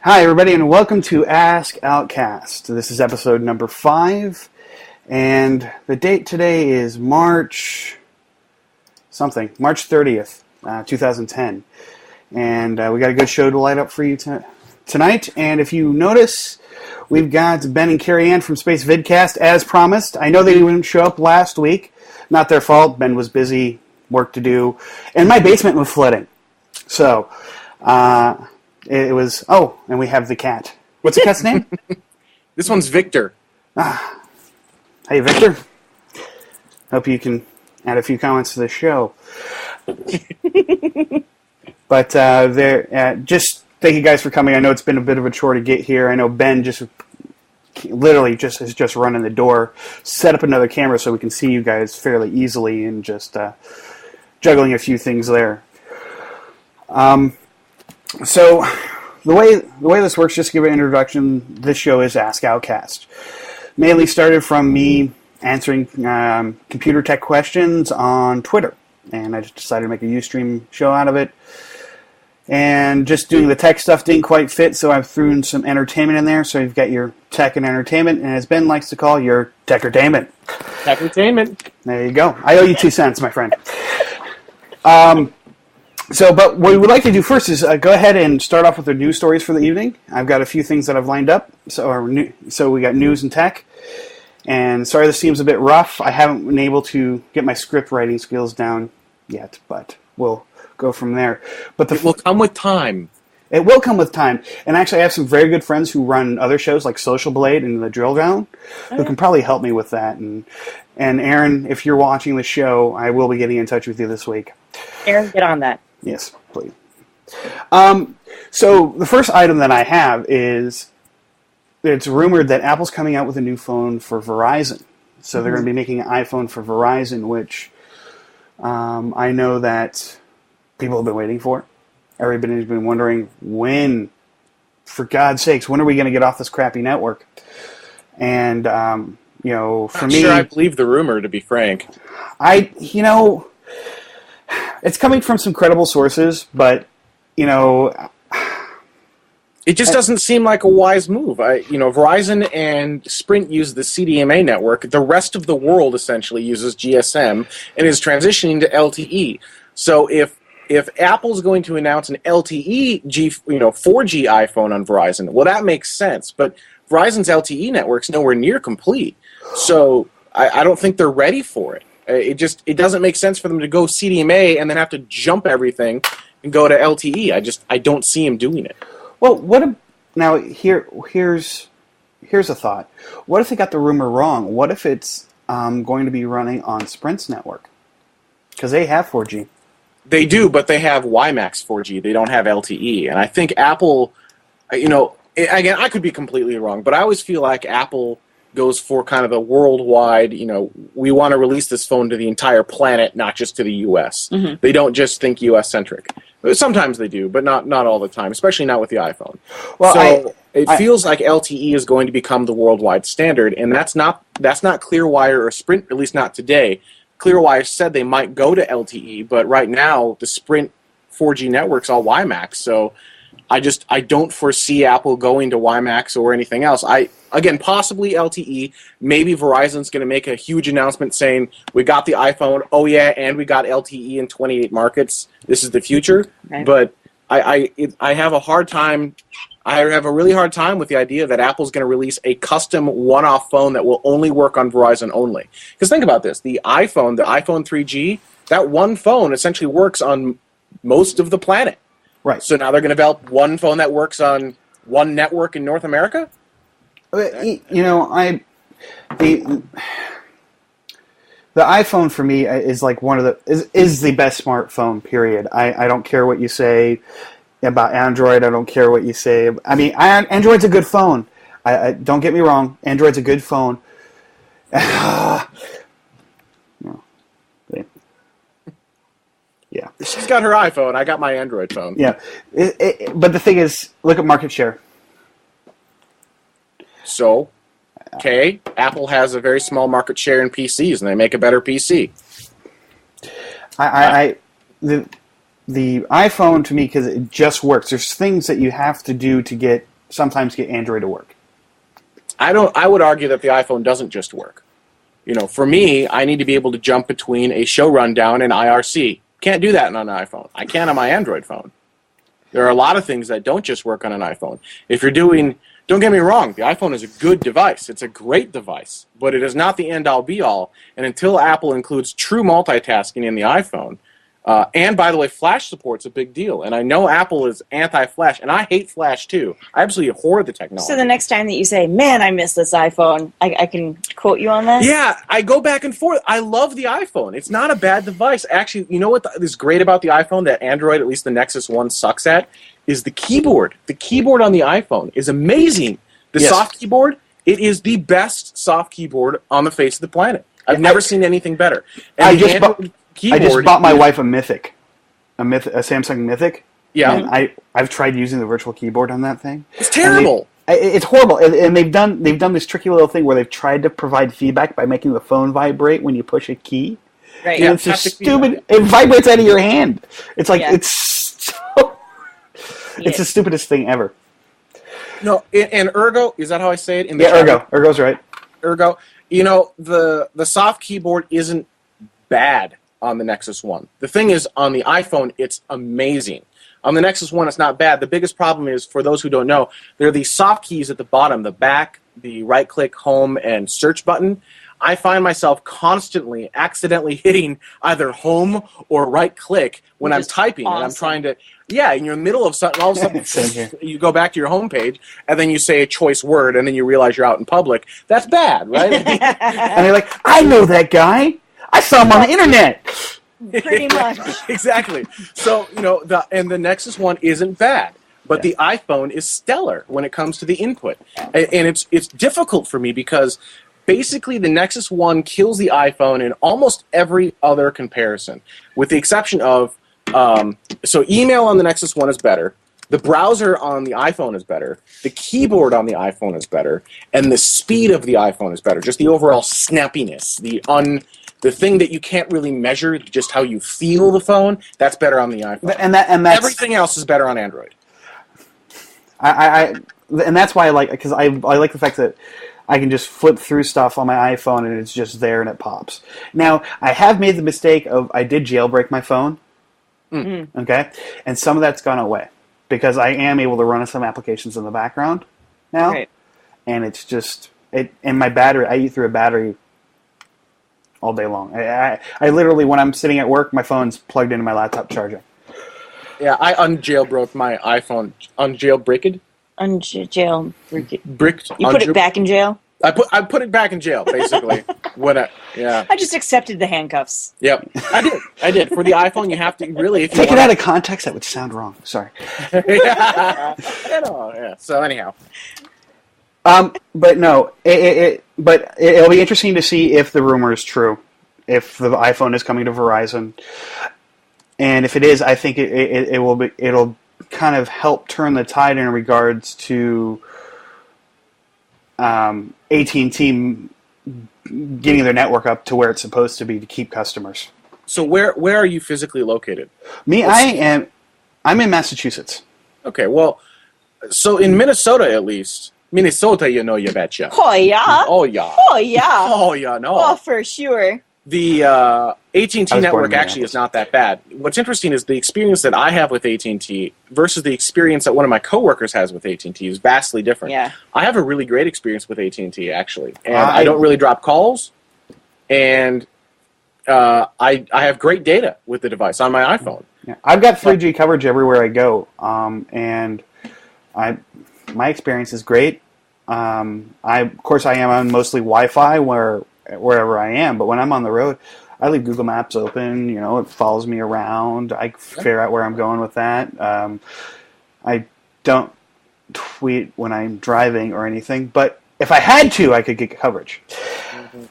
Hi, everybody, and welcome to AskOutcast. This is episode number 5, and the date today is March 30th, 2010. And we got a good show to light up for you tonight. And if you notice, we've got Ben and Carrie Ann from Space Vidcast, as promised. I know they didn't show up last week. Not their fault. Ben was busy, work to do, and my basement was flooding. So, it was... Oh, and we have the cat. What's the cat's name? This one's Victor. Hey, Victor. Hope you can add a few comments to the show. But just thank you guys for coming. I know it's been a bit of a chore to get here. I know Ben has just run in the door, set up another camera so we can see you guys fairly easily, and just juggling a few things there. So the way this works, just to give an introduction, this show is Ask Outcast. Mainly started from me answering computer tech questions on Twitter, and I just decided to make a Ustream show out of it. And just doing the tech stuff didn't quite fit, so I've thrown in some entertainment in there. So you've got your tech and entertainment, and as Ben likes to call, your techertainment. Techertainment. There you go. I owe you 2 cents, my friend. But what we would like to do first is go ahead and start off with the news stories for the evening. I've got a few things that I've lined up. So we got news and tech. And sorry this seems a bit rough. I haven't been able to get my script writing skills down yet, but we'll go from there. But it will come with time. It will come with time. And actually I have some very good friends who run other shows like Social Blade and The Drill Down who can probably help me with that. And Aaron, if you're watching the show, I will be getting in touch with you this week. Aaron, get on that. Yes, please. So the first item that I have is it's rumored that Apple's coming out with a new phone for Verizon. So they're going to be making an iPhone for Verizon, which I know that people have been waiting for. Everybody's been wondering when, for God's sakes, when are we going to get off this crappy network? And, for me... Sure, I believe the rumor, to be frank. It's coming from some credible sources, but, it just doesn't seem like a wise move. Verizon and Sprint use the CDMA network. The rest of the world essentially uses GSM and is transitioning to LTE. So if Apple's going to announce an LTE 4G iPhone on Verizon, well, that makes sense. But Verizon's LTE network's nowhere near complete. So I don't think they're ready for it. It doesn't make sense for them to go CDMA and then have to jump everything and go to LTE. I don't see him doing it. Well, here's a thought. What if they got the rumor wrong? What if it's going to be running on Sprint's network? Because they have 4G. They do, but they have WiMAX 4G. They don't have LTE. And I think Apple, again, I could be completely wrong, but I always feel like Apple goes for kind of a worldwide, we want to release this phone to the entire planet, not just to the U.S. Mm-hmm. They don't just think U.S.-centric. Sometimes they do, but not all the time, especially not with the iPhone. Well, it feels like LTE is going to become the worldwide standard, and that's not Clearwire or Sprint, at least not today. Clearwire said they might go to LTE, but right now the Sprint 4G network's all WiMAX, so I don't foresee Apple going to WiMAX or anything else. Again, possibly LTE. Maybe Verizon's going to make a huge announcement saying, we got the iPhone, oh yeah, and we got LTE in 28 markets. This is the future. Okay. But I have a hard time. I have a really hard time with the idea that Apple's going to release a custom one-off phone that will only work on Verizon only. Because think about this. The iPhone 3G, that one phone essentially works on most of the planet. Right. So now they're going to develop one phone that works on one network in North America? The iPhone for me is like is the best smartphone, period. I don't care what you say about Android. I don't care what you say. I mean, Android's a good phone. I don't get me wrong. Android's a good phone. Yeah. She's got her iPhone. I got my Android phone. Yeah. But the thing is, look at market share. So, okay, Apple has a very small market share in PCs, and they make a better PC. The iPhone, to me, because it just works. There's things that you have to do to get sometimes get Android to work. I would argue that the iPhone doesn't just work. For me, I need to be able to jump between a show rundown and IRC. Can't do that on an iPhone. I can on my Android phone. There are a lot of things that don't just work on an iPhone. If you're doing, don't get me wrong, the iPhone is a good device. It's a great device, but it is not the end-all, be-all. And until Apple includes true multitasking in the iPhone, and by the way, Flash support's a big deal. And I know Apple is anti-Flash, and I hate Flash too. I absolutely abhor the technology. So the next time that you say, man, I miss this iPhone, I can quote you on that? Yeah, I go back and forth. I love the iPhone. It's not a bad device. Actually, you know what is great about the iPhone that Android, at least the Nexus 1, sucks at? Is the keyboard. The keyboard on the iPhone is amazing. The soft keyboard, it is the best soft keyboard on the face of the planet. I've never seen anything better. And I just bought my wife a Mythic, a Samsung Mythic. Yeah, and I've tried using the virtual keyboard on that thing. It's terrible. It's horrible, and they've done this tricky little thing where they've tried to provide feedback by making the phone vibrate when you push a key. Right. And it's just stupid. It vibrates out of your hand. It's like it's the stupidest thing ever. No, and Ergo, is that how I say it? Ergo. Ergo's right. Ergo. The soft keyboard isn't bad on the Nexus 1. The thing is, on the iPhone, it's amazing. On the Nexus 1, it's not bad. The biggest problem is, for those who don't know, there are these soft keys at the bottom, the back, the right-click, home, and search button. I find myself constantly accidentally hitting either home or right-click when I'm typing. Awesome. And I'm trying to... Yeah, and you're in the middle of something, all of a sudden, you go back to your home page, and then you say a choice word, and then you realize you're out in public. That's bad, right? And you're like, I know that guy. I saw him on the internet. Pretty much. Exactly. So, the Nexus 1 isn't bad, but the iPhone is stellar when it comes to the input. And it's difficult for me because basically the Nexus 1 kills the iPhone in almost every other comparison, with the exception of, so email on the Nexus 1 is better, the browser on the iPhone is better, the keyboard on the iPhone is better, and the speed of the iPhone is better. Just the overall snappiness, the thing that you can't really measure, just how you feel the phone, that's better on the iPhone. And that's, everything else is better on Android. And that's why I like, because I like the fact that I can just flip through stuff on my iPhone and it's just there and it pops. Now, I have made the mistake of, I did jailbreak my phone, okay? And some of that's gone away because I am able to run some applications in the background now. Right. And it's just, and my battery, I eat through a battery all day long. I literally, when I'm sitting at work, my phone's plugged into my laptop charging. Yeah, I unjailbroke my iPhone. Unjailbreaked? Bricked. You put it back in jail? I put it back in jail, basically. I just accepted the handcuffs. Yep, I did. For the iPhone, you have to really... If you take it out of context, that would sound wrong. Sorry. Yeah. So anyhow... But no, but it'll be interesting to see if the rumor is true, if the iPhone is coming to Verizon, and if it is, I think it'll kind of help turn the tide in regards to AT&T getting their network up to where it's supposed to be to keep customers. So where are you physically located? I'm in Massachusetts. Okay, well, so in Minnesota at least. Minnesota, you betcha. Oh, yeah? Oh, yeah. Oh, yeah. Oh, yeah, no. Oh, for sure. The AT&T network actually is not that bad. What's interesting is the experience that I have with AT&T versus the experience that one of my coworkers has with AT&T is vastly different. Yeah. I have a really great experience with AT&T, actually. And I don't really drop calls. And I have great data with the device on my iPhone. Yeah. I've got 3G coverage everywhere I go. And my experience is great. Of course, I am on mostly Wi-Fi wherever I am, but when I'm on the road, I leave Google Maps open. It follows me around. I figure out where I'm going with that. I don't tweet when I'm driving or anything, but if I had to, I could get coverage. Mm-hmm.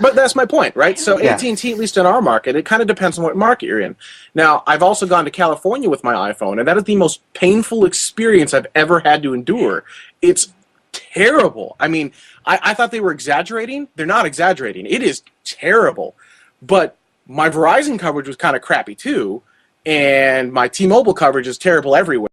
But that's my point, right? So AT&T, at least in our market, it kind of depends on what market you're in. Now, I've also gone to California with my iPhone, and that is the most painful experience I've ever had to endure. It's terrible. I mean, I thought they were exaggerating. They're not exaggerating. It is terrible. But my Verizon coverage was kind of crappy, too, and my T-Mobile coverage is terrible everywhere.